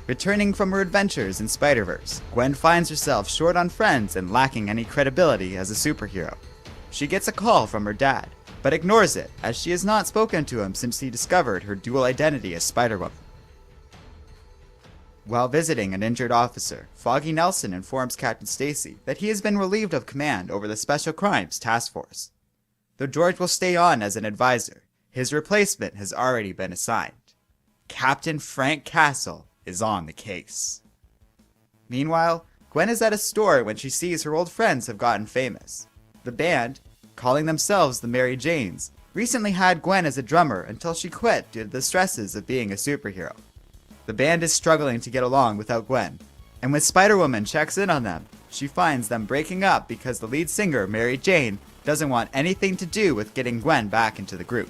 Returning from her adventures in Spider-Verse, Gwen finds herself short on friends and lacking any credibility as a superhero. She gets a call from her dad, but ignores it as she has not spoken to him since he discovered her dual identity as Spider-Woman. While visiting an injured officer, Foggy Nelson informs Captain Stacy that he has been relieved of command over the Special Crimes Task Force. Though George will stay on as an advisor, his replacement has already been assigned. Captain Frank Castle is on the case. Meanwhile, Gwen is at a store when she sees her old friends have gotten famous. The band, calling themselves the Mary Janes, recently had Gwen as a drummer until she quit due to the stresses of being a superhero. The band is struggling to get along without Gwen, and when Spider-Woman checks in on them, she finds them breaking up because the lead singer, Mary Jane, doesn't want anything to do with getting Gwen back into the group.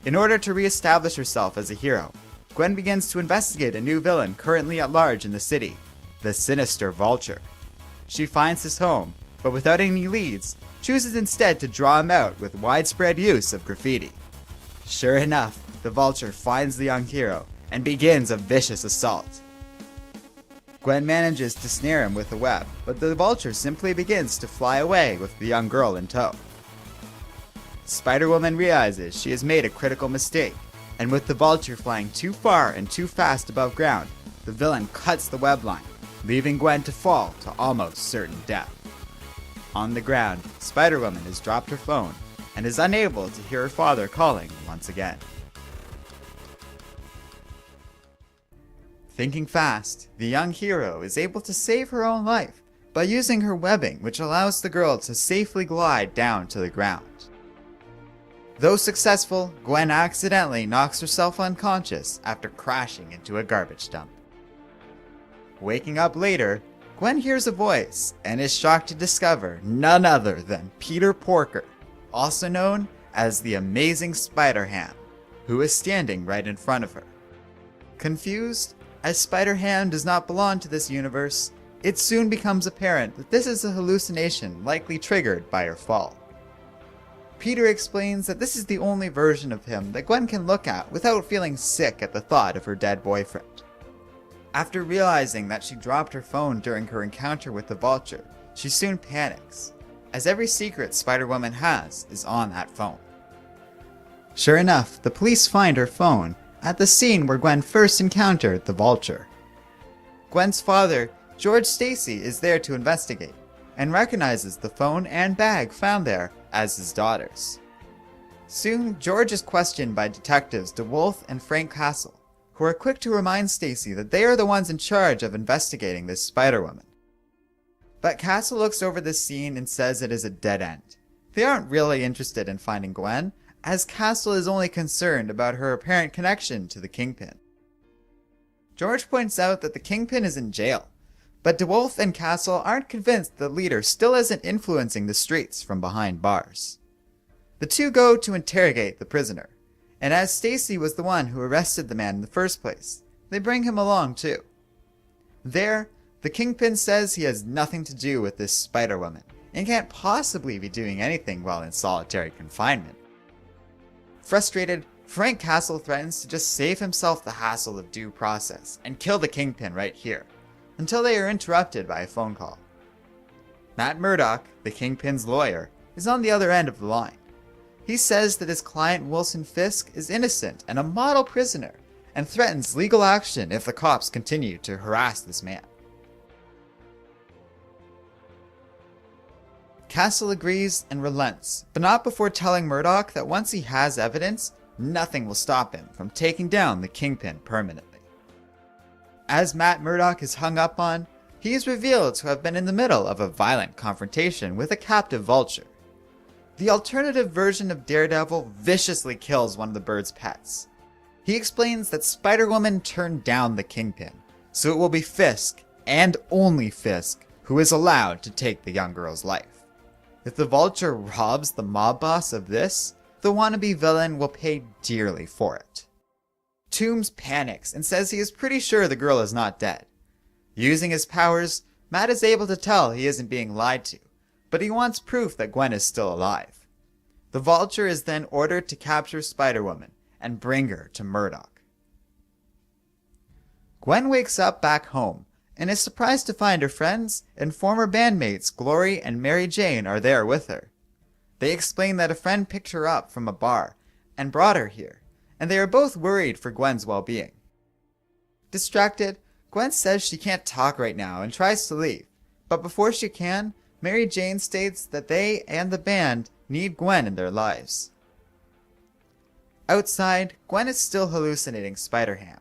In order to re-establish herself as a hero, Gwen begins to investigate a new villain currently at large in the city, the sinister Vulture. She finds his home, but without any leads, chooses instead to draw him out with widespread use of graffiti. Sure enough, the Vulture finds the young hero and begins a vicious assault. Gwen manages to snare him with a web, but the Vulture simply begins to fly away with the young girl in tow. Spider-Woman realizes she has made a critical mistake, and with the Vulture flying too far and too fast above ground, the villain cuts the web line, leaving Gwen to fall to almost certain death. On the ground, Spider-Woman has dropped her phone and is unable to hear her father calling once again. Thinking fast, the young hero is able to save her own life by using her webbing, which allows the girl to safely glide down to the ground. Though successful, Gwen accidentally knocks herself unconscious after crashing into a garbage dump. Waking up later, Gwen hears a voice and is shocked to discover none other than Peter Porker, also known as the Amazing Spider-Ham, who is standing right in front of her. Confused, as Spider-Ham does not belong to this universe, it soon becomes apparent that this is a hallucination likely triggered by her fall. Peter explains that this is the only version of him that Gwen can look at without feeling sick at the thought of her dead boyfriend. After realizing that she dropped her phone during her encounter with the Vulture, she soon panics, as every secret Spider-Woman has is on that phone. Sure enough, the police find her phone at the scene where Gwen first encountered the Vulture. Gwen's father, George Stacy, is there to investigate, and recognizes the phone and bag found there as his daughter's. Soon, George is questioned by detectives DeWolf and Frank Castle, who are quick to remind Stacy that they are the ones in charge of investigating this Spider-Woman. But Castle looks over this scene and says it is a dead end. They aren't really interested in finding Gwen, as Castle is only concerned about her apparent connection to the Kingpin. George points out that the Kingpin is in jail, but DeWolf and Castle aren't convinced the leader still isn't influencing the streets from behind bars. The two go to interrogate the prisoner, and as Stacy was the one who arrested the man in the first place, they bring him along too. There, the Kingpin says he has nothing to do with this Spider-Woman, and can't possibly be doing anything while in solitary confinement. Frustrated, Frank Castle threatens to just save himself the hassle of due process and kill the Kingpin right here, until they are interrupted by a phone call. Matt Murdock, the Kingpin's lawyer, is on the other end of the line. He says that his client Wilson Fisk is innocent and a model prisoner, and threatens legal action if the cops continue to harass this man. Castle agrees and relents, but not before telling Murdock that once he has evidence, nothing will stop him from taking down the Kingpin permanently. As Matt Murdock is hung up on, he is revealed to have been in the middle of a violent confrontation with a captive Vulture. The alternative version of Daredevil viciously kills one of the bird's pets. He explains that Spider-Woman turned down the Kingpin, so it will be Fisk, and only Fisk, who is allowed to take the young girl's life. If the Vulture robs the mob boss of this, the wannabe villain will pay dearly for it. Toombs panics and says he is pretty sure the girl is not dead. Using his powers, Matt is able to tell he isn't being lied to, but he wants proof that Gwen is still alive. The Vulture is then ordered to capture Spider-Woman and bring her to Murdock. Gwen wakes up back home and is surprised to find her friends and former bandmates Glory and Mary Jane are there with her. They explain that a friend picked her up from a bar and brought her here, and they are both worried for Gwen's well-being. Distracted, Gwen says she can't talk right now and tries to leave, but before she can, Mary Jane states that they and the band need Gwen in their lives. Outside, Gwen is still hallucinating Spider-Ham.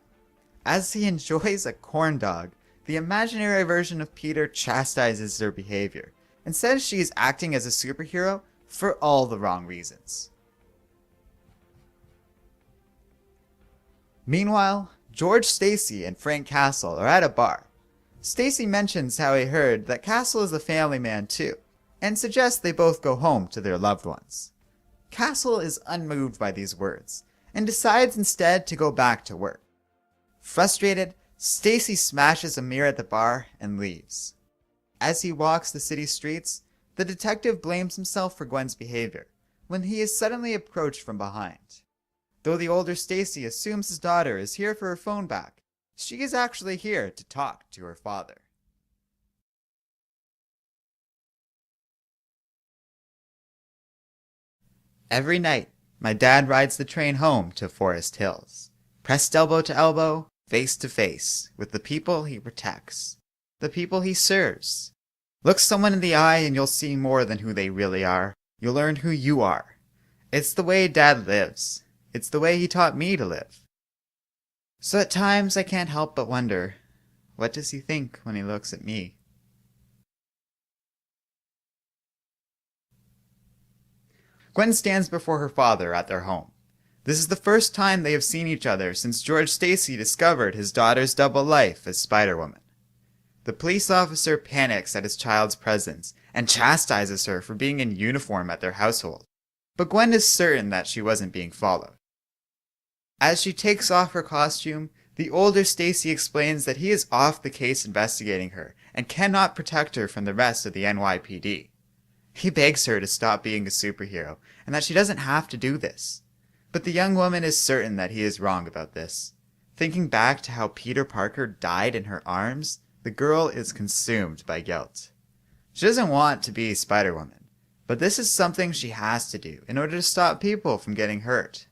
As he enjoys a corn dog, the imaginary version of Peter chastises her behavior and says she is acting as a superhero for all the wrong reasons. Meanwhile, George Stacy and Frank Castle are at a bar. Stacy mentions how he heard that Castle is a family man too, and suggests they both go home to their loved ones. Castle is unmoved by these words, and decides instead to go back to work. Frustrated, Stacy smashes a mirror at the bar and leaves. As he walks the city streets, the detective blames himself for Gwen's behavior, when he is suddenly approached from behind. Though the older Stacy assumes his daughter is here for her phone back, she is actually here to talk to her father. Every night, my dad rides the train home to Forest Hills, pressed elbow to elbow, face to face, with the people he protects, the people he serves. Look someone in the eye and you'll see more than who they really are. You'll learn who you are. It's the way Dad lives. It's the way he taught me to live. So at times I can't help but wonder, what does he think when he looks at me? Gwen stands before her father at their home. This is the first time they have seen each other since George Stacy discovered his daughter's double life as Spider-Woman. The police officer panics at his child's presence and chastises her for being in uniform at their household, but Gwen is certain that she wasn't being followed. As she takes off her costume, the older Stacy explains that he is off the case investigating her and cannot protect her from the rest of the NYPD. He begs her to stop being a superhero and that she doesn't have to do this. But the young woman is certain that he is wrong about this. Thinking back to how Peter Parker died in her arms, the girl is consumed by guilt. She doesn't want to be Spider-Woman, but this is something she has to do in order to stop people from getting hurt.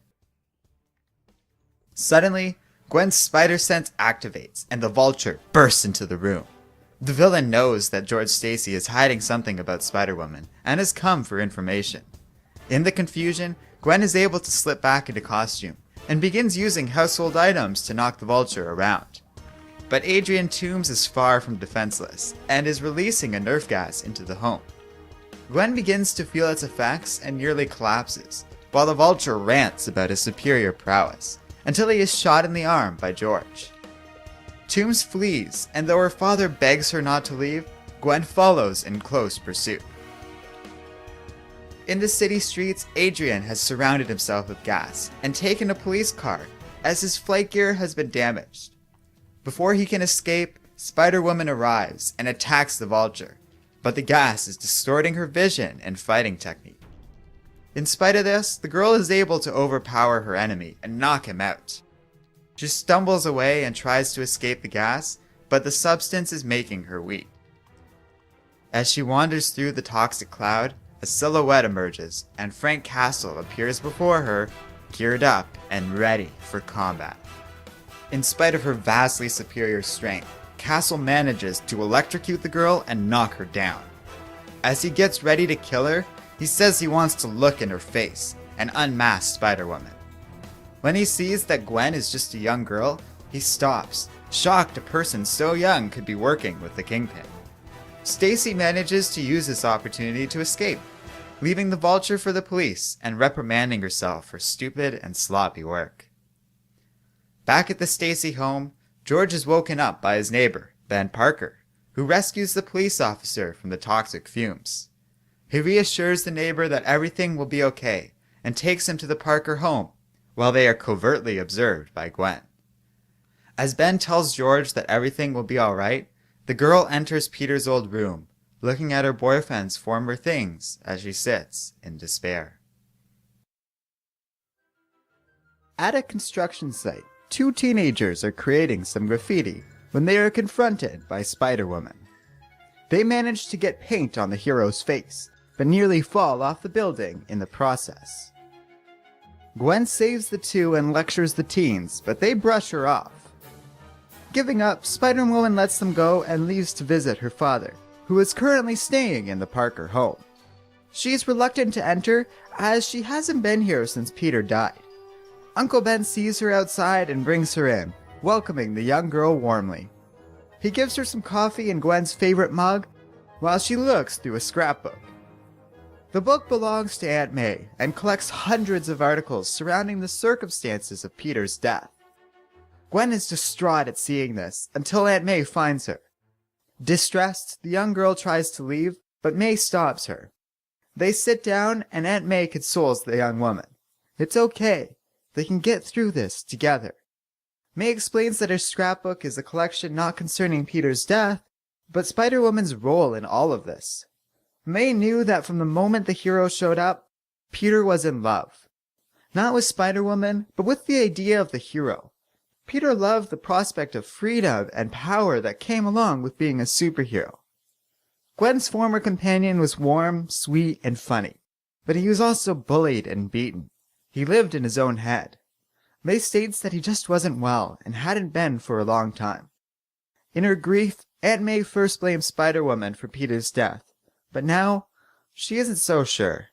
Suddenly, Gwen's spider sense activates and the Vulture bursts into the room. The villain knows that George Stacy is hiding something about Spider-Woman and has come for information. In the confusion, Gwen is able to slip back into costume and begins using household items to knock the Vulture around. But Adrian Toomes is far from defenseless and is releasing a Nerf gas into the home. Gwen begins to feel its effects and nearly collapses, while the Vulture rants about his superior prowess, until he is shot in the arm by George. Toomes flees, and though her father begs her not to leave, Gwen follows in close pursuit. In the city streets, Adrian has surrounded himself with gas and taken a police car, as his flight gear has been damaged. Before he can escape, Spider-Woman arrives and attacks the Vulture, but the gas is distorting her vision and fighting technique. In spite of this, the girl is able to overpower her enemy and knock him out. She stumbles away and tries to escape the gas, but the substance is making her weak. As she wanders through the toxic cloud, a silhouette emerges and Frank Castle appears before her, geared up and ready for combat. In spite of her vastly superior strength, Castle manages to electrocute the girl and knock her down. As he gets ready to kill her, he says he wants to look in her face and unmask Spider-Woman. When he sees that Gwen is just a young girl, he stops, shocked a person so young could be working with the Kingpin. Stacy manages to use this opportunity to escape, leaving the Vulture for the police and reprimanding herself for stupid and sloppy work. Back at the Stacy home, George is woken up by his neighbor, Ben Parker, who rescues the police officer from the toxic fumes. He reassures the neighbor that everything will be okay and takes him to the Parker home, while they are covertly observed by Gwen. As Ben tells George that everything will be alright, the girl enters Peter's old room, looking at her boyfriend's former things as she sits in despair. At a construction site, two teenagers are creating some graffiti when they are confronted by Spider-Woman. They manage to get paint on the hero's face, but nearly fall off the building in the process. Gwen saves the two and lectures the teens, but they brush her off. Giving up, Spider-Woman lets them go and leaves to visit her father, who is currently staying in the Parker home. She's reluctant to enter, as she hasn't been here since Peter died. Uncle Ben sees her outside and brings her in, welcoming the young girl warmly. He gives her some coffee in Gwen's favorite mug, while she looks through a scrapbook. The book belongs to Aunt May, and collects hundreds of articles surrounding the circumstances of Peter's death. Gwen is distraught at seeing this, until Aunt May finds her. Distressed, the young girl tries to leave, but May stops her. They sit down, and Aunt May consoles the young woman. It's okay. They can get through this together. May explains that her scrapbook is a collection not concerning Peter's death, but Spider-Woman's role in all of this. May knew that from the moment the hero showed up, Peter was in love. Not with Spider-Woman, but with the idea of the hero. Peter loved the prospect of freedom and power that came along with being a superhero. Gwen's former companion was warm, sweet, and funny, but he was also bullied and beaten. He lived in his own head. May states that he just wasn't well and hadn't been for a long time. In her grief, Aunt May first blamed Spider-Woman for Peter's death, but now she isn't so sure.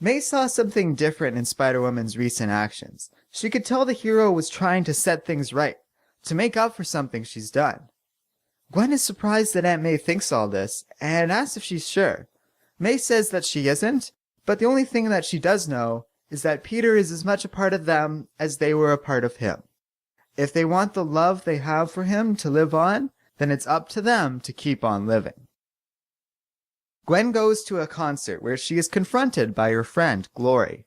May saw something different in Spider-Woman's recent actions. She could tell the hero was trying to set things right, to make up for something she's done. Gwen is surprised that Aunt May thinks all this, and asks if she's sure. May says that she isn't, but the only thing that she does know is that Peter is as much a part of them as they were a part of him. If they want the love they have for him to live on, then it's up to them to keep on living. Gwen goes to a concert where she is confronted by her friend, Glory.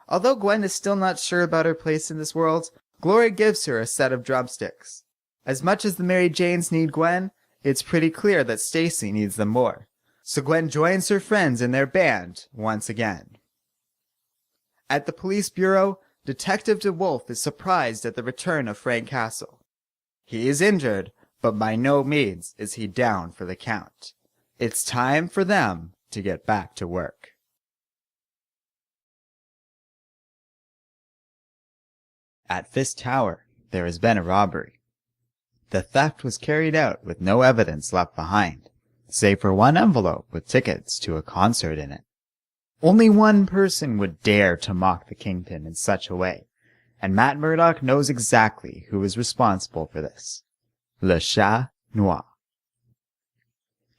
Although Gwen is still not sure about her place in this world, Glory gives her a set of drumsticks. As much as the Mary Janes need Gwen, it's pretty clear that Stacy needs them more. So Gwen joins her friends in their band once again. At the police bureau, Detective DeWolf is surprised at the return of Frank Castle. He is injured, but by no means is he down for the count. It's time for them to get back to work. At Fisk Tower, there has been a robbery. The theft was carried out with no evidence left behind, save for one envelope with tickets to a concert in it. Only one person would dare to mock the Kingpin in such a way, and Matt Murdock knows exactly who is responsible for this. Le Chat Noir.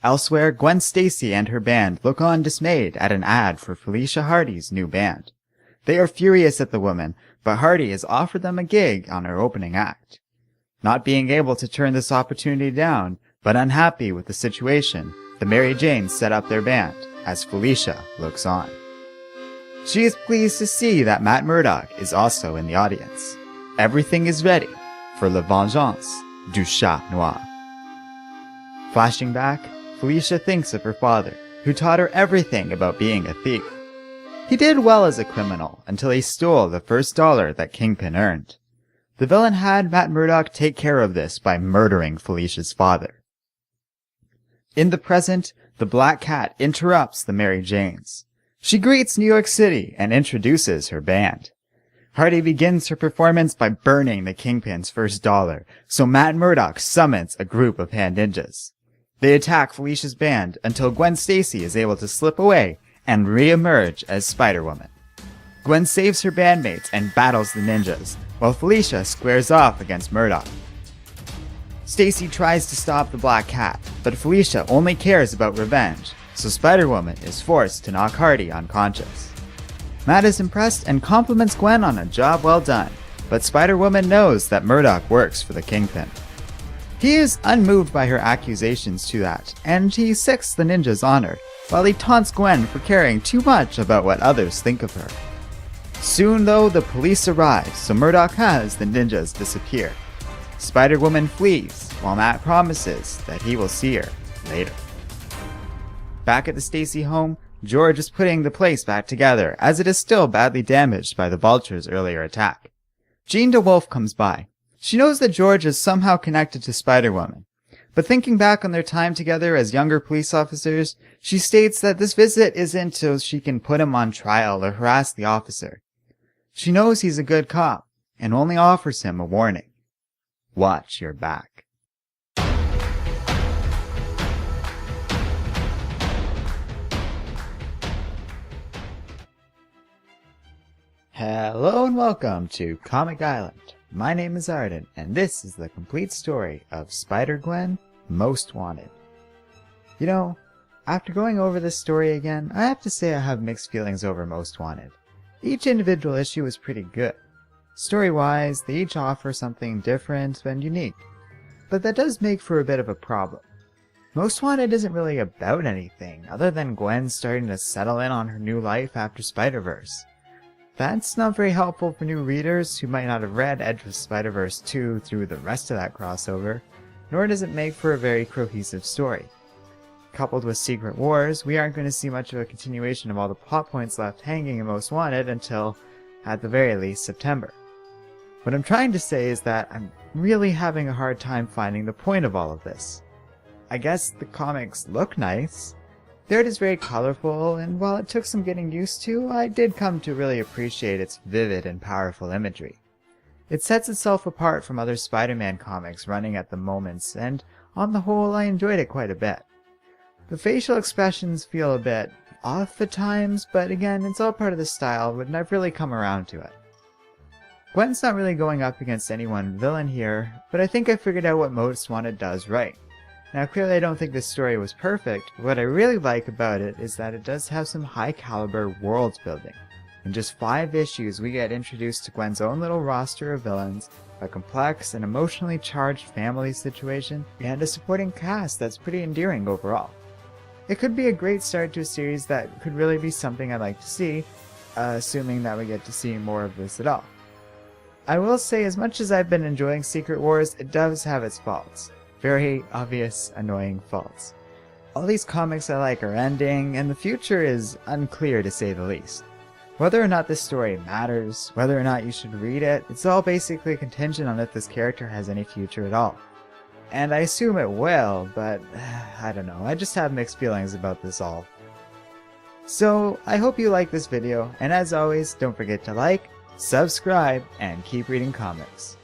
Elsewhere, Gwen Stacy and her band look on dismayed at an ad for Felicia Hardy's new band. They are furious at the woman, but Hardy has offered them a gig on her opening act. Not being able to turn this opportunity down, but unhappy with the situation, the Mary Janes set up their band, as Felicia looks on. She is pleased to see that Matt Murdock is also in the audience. Everything is ready for La Vengeance du Chat Noir. Flashing back, Felicia thinks of her father, who taught her everything about being a thief. He did well as a criminal until he stole the first dollar that Kingpin earned. The villain had Matt Murdock take care of this by murdering Felicia's father. In the present, the Black Cat interrupts the Mary Janes. She greets New York City and introduces her band. Hardy begins her performance by burning the Kingpin's first dollar, so Matt Murdock summons a group of hand ninjas. They attack Felicia's band until Gwen Stacy is able to slip away and re-emerge as Spider-Woman. Gwen saves her bandmates and battles the ninjas, while Felicia squares off against Murdock. Stacy tries to stop the Black Cat, but Felicia only cares about revenge, so Spider-Woman is forced to knock Hardy unconscious. Matt is impressed and compliments Gwen on a job well done, but Spider-Woman knows that Murdock works for the Kingpin. He is unmoved by her accusations to that, and he sicks the ninja's honor, while he taunts Gwen for caring too much about what others think of her. Soon, though, the police arrive, so Murdock has the ninjas disappear. Spider-Woman flees, while Matt promises that he will see her later. Back at the Stacy home, George is putting the place back together, as it is still badly damaged by the Vulture's earlier attack. Jean DeWolf comes by. She knows that George is somehow connected to Spider-Woman. But thinking back on their time together as younger police officers, she states that this visit isn't so she can put him on trial or harass the officer. She knows he's a good cop and only offers him a warning. Watch your back. Hello and welcome to Comic Island. My name is Arden, and this is the complete story of Spider-Gwen, Most Wanted. You know, after going over this story again, I have to say I have mixed feelings over Most Wanted. Each individual issue is pretty good. Story-wise, they each offer something different and unique. But that does make for a bit of a problem. Most Wanted isn't really about anything other than Gwen starting to settle in on her new life after Spider-Verse. That's not very helpful for new readers who might not have read Edge of Spider-Verse 2 through the rest of that crossover, nor does it make for a very cohesive story. Coupled with Secret Wars, we aren't going to see much of a continuation of all the plot points left hanging in Most Wanted until, at the very least, September. What I'm trying to say is that I'm really having a hard time finding the point of all of this. I guess the comics look nice. The art is very colorful, and while it took some getting used to, I did come to really appreciate its vivid and powerful imagery. It sets itself apart from other Spider-Man comics running at the moments, and on the whole I enjoyed it quite a bit. The facial expressions feel a bit off at times, but again, it's all part of the style, and I've really come around to it. Gwen's not really going up against any one villain here, but I think I figured out what Most Wanted does right. Now clearly I don't think this story was perfect, but what I really like about it is that it does have some high caliber world building. In just 5 issues we get introduced to Gwen's own little roster of villains, a complex and emotionally charged family situation, and a supporting cast that's pretty endearing overall. It could be a great start to a series that could really be something I'd like to see, assuming that we get to see more of this at all. I will say, as much as I've been enjoying Secret Wars, it does have its faults. Very obvious, annoying faults. All these comics I like are ending, and the future is unclear to say the least. Whether or not this story matters, whether or not you should read it, it's all basically contingent on if this character has any future at all. And I assume it will, but I don't know, I just have mixed feelings about this all. So, I hope you like this video, and as always, don't forget to like, subscribe, and keep reading comics.